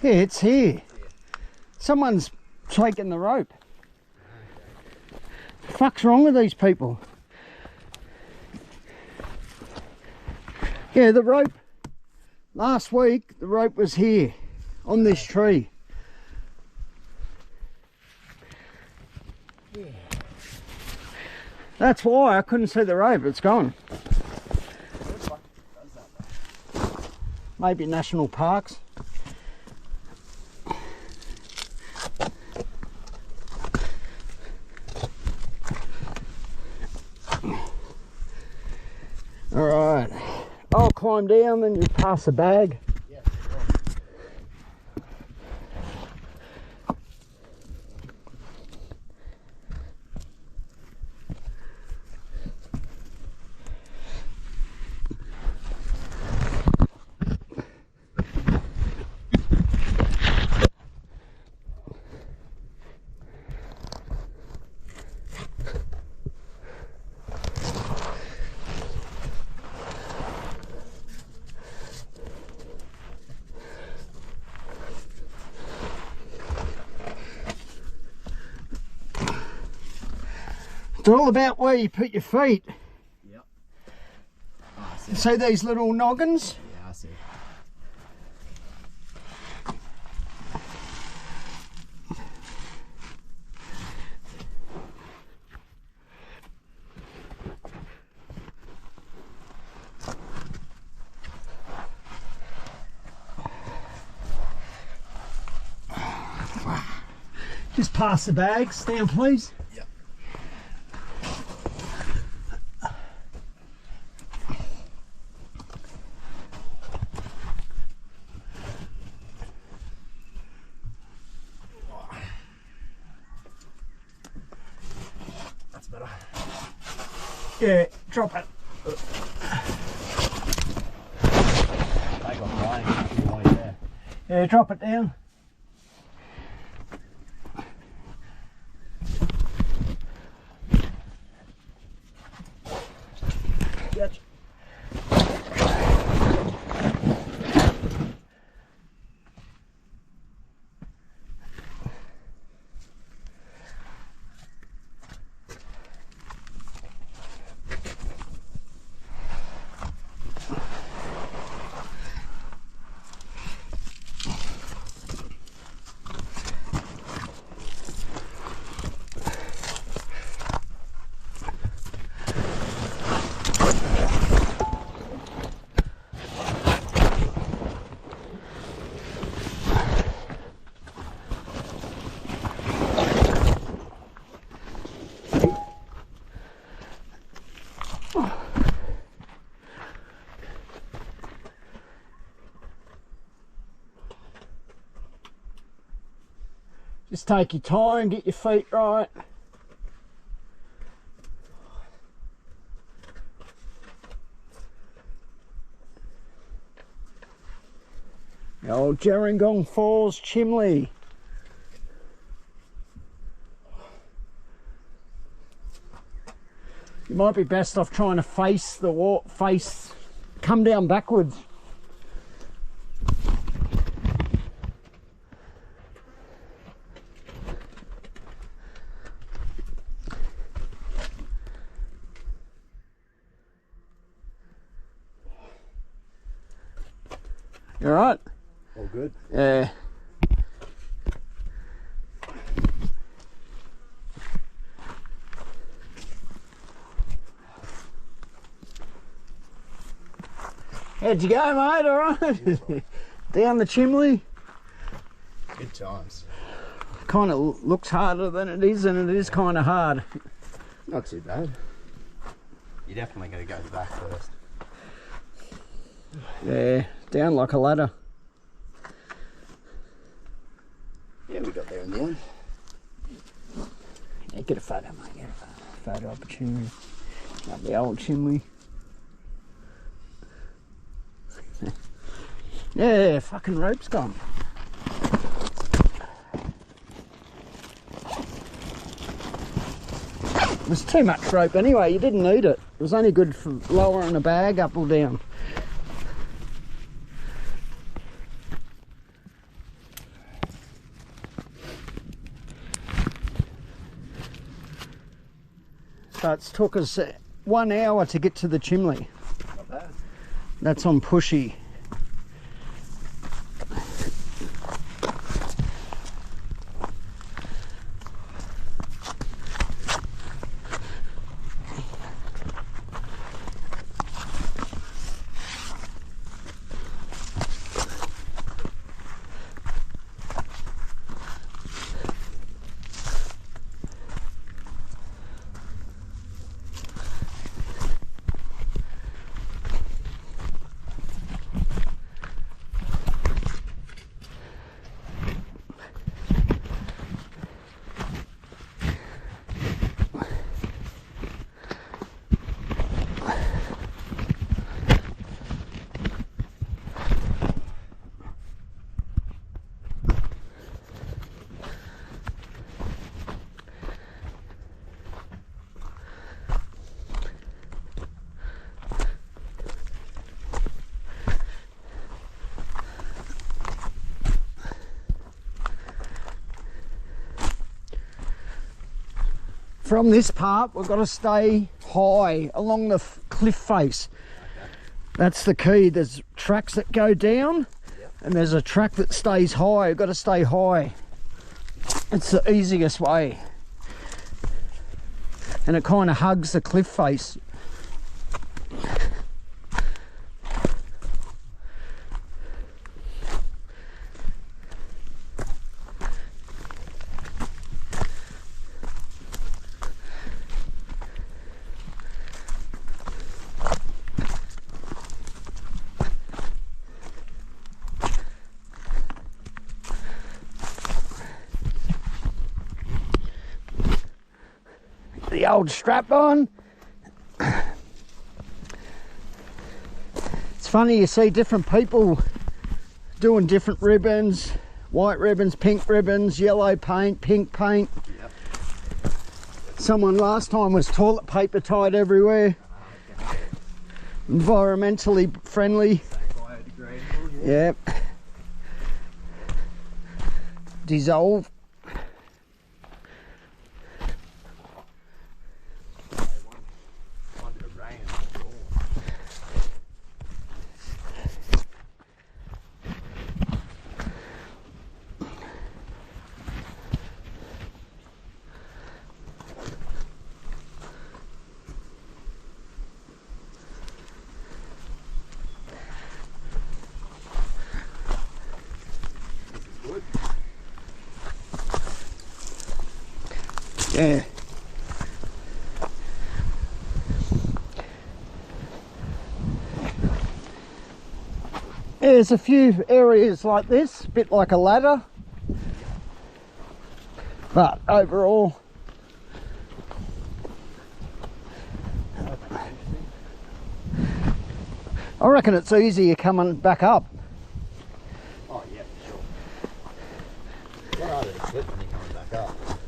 Yeah, it's here. Someone's taken the rope. The fuck's wrong with these people? Yeah, the rope. Last week, the rope was here on this tree. Yeah. That's why I couldn't see the rope. It's gone. Maybe national parks. All right, I'll climb down and you pass the bag. Yeah, It's all about where you put your feet. Yep. Oh, I see. See these little noggins? Yeah, I see. Just pass the bags down, please. Yep. That's better. Yeah, drop it. I got mine there. Yeah, drop it down. Gotcha. Just take your time, get your feet right. The old Gerringong Falls Chimney. You might be best off trying to face the wall, come down backwards. You all right? All good. Yeah. How'd you go, mate? All right? Down the chimney? Good times. Kind of looks harder than it is, and it is kind of hard. Not too bad. You're definitely going to go back first. Yeah, down like a ladder. Yeah, we got there in the end. Yeah, get a photo, mate. Get a photo opportunity. Up the old chimney. Yeah, fucking rope's gone. It was too much rope anyway, you didn't need it. It was only good for lowering a bag up or down. So it's took us 1 hour to get to the chimney. Not bad. That's on Pushy. From this part, we've got to stay high along the cliff face. Okay. That's the key. There's tracks that go down, Yep. and there's a track that stays high. You've got to stay high. It's the easiest way. And it kind of hugs the cliff face. The old strap on. It's funny, you see different people doing different ribbons, white ribbons, pink ribbons, yellow paint, pink paint. Yep. Someone last time was toilet paper tied everywhere. Okay. Environmentally friendly. Biodegradable. Yep. Dissolve. Wanted to rain after all. Good. Yeah. There's a few areas like this, a bit like a ladder, but overall I reckon it's easier coming back up. Oh yeah, for sure. What are they clip when you're coming back up?